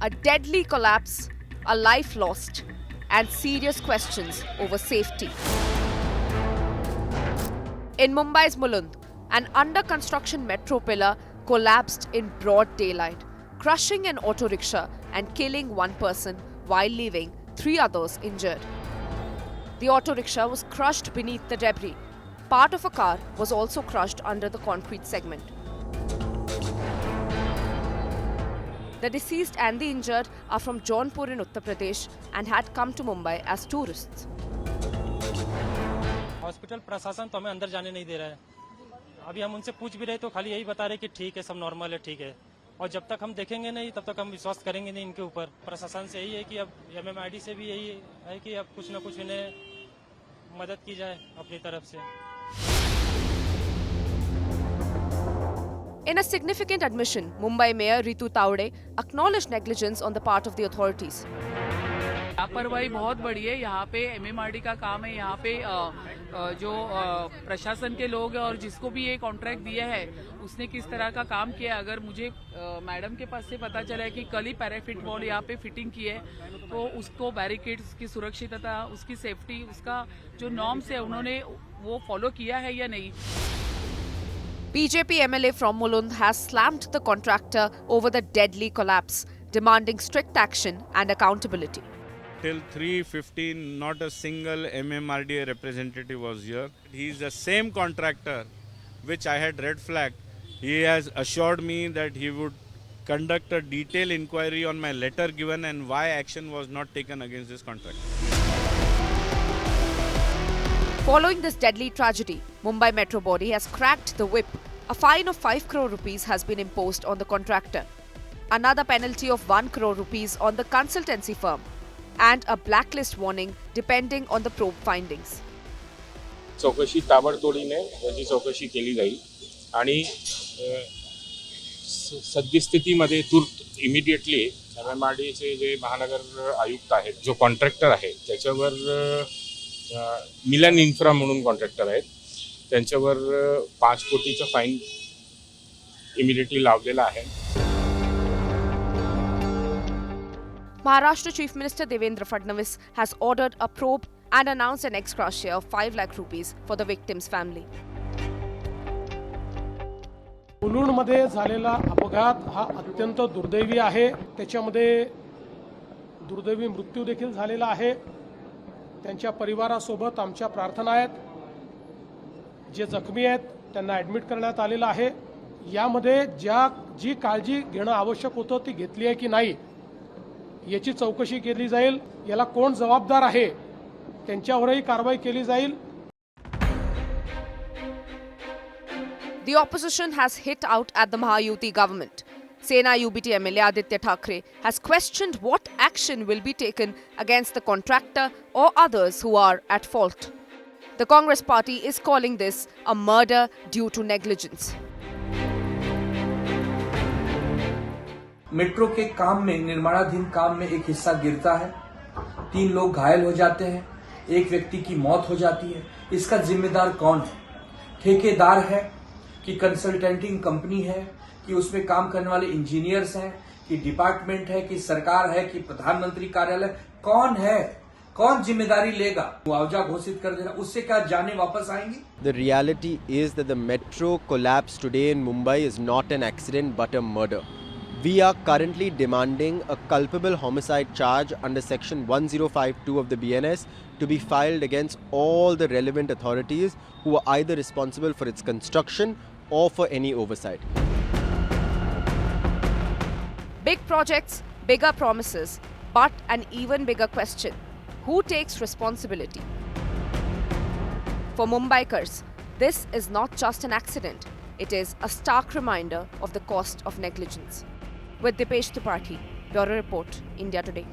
A deadly collapse, a life lost, and serious questions over safety. In Mumbai's Mulund, an under-construction metro pillar collapsed in broad daylight, crushing an auto rickshaw and killing one person while leaving 3 others injured. The auto rickshaw was crushed beneath the debris. Part of a car was also crushed under the concrete segment. The deceased and the injured are from Jaunpur in Uttar Pradesh and had come to Mumbai as tourists. Hospital प्रशासन तो हमें अंदर जाने नहीं दे रहा है। अभी हम उनसे पूछ भी रहे तो खाली यही बता रहे कि ठीक है, सब नॉर्मल है, ठीक है। और जब तक हम देखेंगे नहीं तब तक हम विश्वास करेंगे नहीं इनके ऊपर। प्रशासन से यही है कि अब MMID से भी यही है कि अब कुछ न कुछ इन्हें मदद की जाए अपनी तरफ से। In a significant admission, Mumbai Mayor Ritu Taude acknowledged negligence on the part of the authorities. लापरवाही बहुत बड़ी है। यहाँ पे MMRD का काम है। यहाँ पे जो प्रशासन के लोग हैं और जिसको भी ये कॉन्ट्रैक्ट दिया है उसने किस तरह का काम किया। अगर मुझे मैडम के पास से पता चला है कि कल ही पैराफिट वॉल यहाँ पे फिटिंग की है तो उसको बैरिकेड्स की सुरक्षितता, उसकी सेफ्टी, उसका जो नॉर्म्स है उन्होंने वो फॉलो किया है या नहीं। BJP MLA from Mulund has slammed the contractor over the deadly collapse, demanding strict action and accountability. Till 3:15, not a single MMRDA representative was here. He is the same contractor which I had red flagged. He has assured me that he would conduct a detailed inquiry on my letter given and why action was not taken against this contractor. Following this deadly tragedy, Mumbai Metro Body has cracked the whip. A fine of 5 crore rupees has been imposed on the contractor. Another penalty of 1 crore rupees on the consultancy firm. And a blacklist warning depending on the probe findings. चौकशी ताबडतोडीने याची चौकशी केली जाईल आणि सद्यस्थितीमध्ये तुर्त immediately MMRDचे जे महानगर आयुक्त आहेत, जो कॉन्ट्रॅक्टर आहे त्याच्यावर मिलन इन्फ्रा म्हणून कॉन्ट्रॅक्टर आहेत, त्यांच्यावर 5 कोटीचा फाईन इमिडिएटली लावलेला आहे. Maharashtra Chief Minister Devendra Fadnavis has ordered a probe and announced an ex gratia of 5 lakh rupees for the victim's family. मुलुंडमध्ये झालेला अपघात हा अत्यंत दुर्दैवी आहे. त्याच्यामध्ये दुर्दैवी मृत्यू देखील झालेला आहे. त्यांच्या परिवारासोबत आमच्या प्रार्थना आहेत. जे जखमी आहेत त्यांना ॲडमिट करण्यात आलेलं आहे. यामध्ये जी काळजी घेणं आवश्यक होतं ती घेतली आहे की नाही याची चौकशी केली जाईल. याला कोण जबाबदार आहे त्यांच्यावरही कारवाई केली जाईल. The opposition has hit out at the Mahayuti government. Sena UBT MLA Aditya Thackeray has questioned what action will be taken against the contractor or others who are at fault. The Congress party is calling this a murder due to negligence. Metro के काम में, निर्माणाधीन काम में एक हिस्सा गिरता है, 3 लोग घायल हो जाते हैं, 1 व्यक्ति की मौत हो जाती है. इसका जिम्मेदार कौन है? ठेकेदार है कि कंसल्टेंटिंग कंपनी है कि उसमें काम करने वाले इंजीनियर्स हैं कि डिपार्टमेंट है कि सरकार है कि प्रधानमंत्री कार्यालय? कौन है? कौन जिम्मेदारी लेगा? मुआवजा घोषित कर देना, उससे क्या जाने वापस आएंगी? The reality is that the metro collapse today in Mumbai is not an accident but a murder. We are currently demanding a culpable homicide charge under section 1052 of the BNS to be filed against all the relevant authorities who are either responsible for its construction or for any oversight. Big projects, bigger promises, but an even bigger question. Who takes responsibility? For Mumbaikars, this is not just an accident. It is a stark reminder of the cost of negligence. With Dipesh Tripathi, Bureau Report, India Today.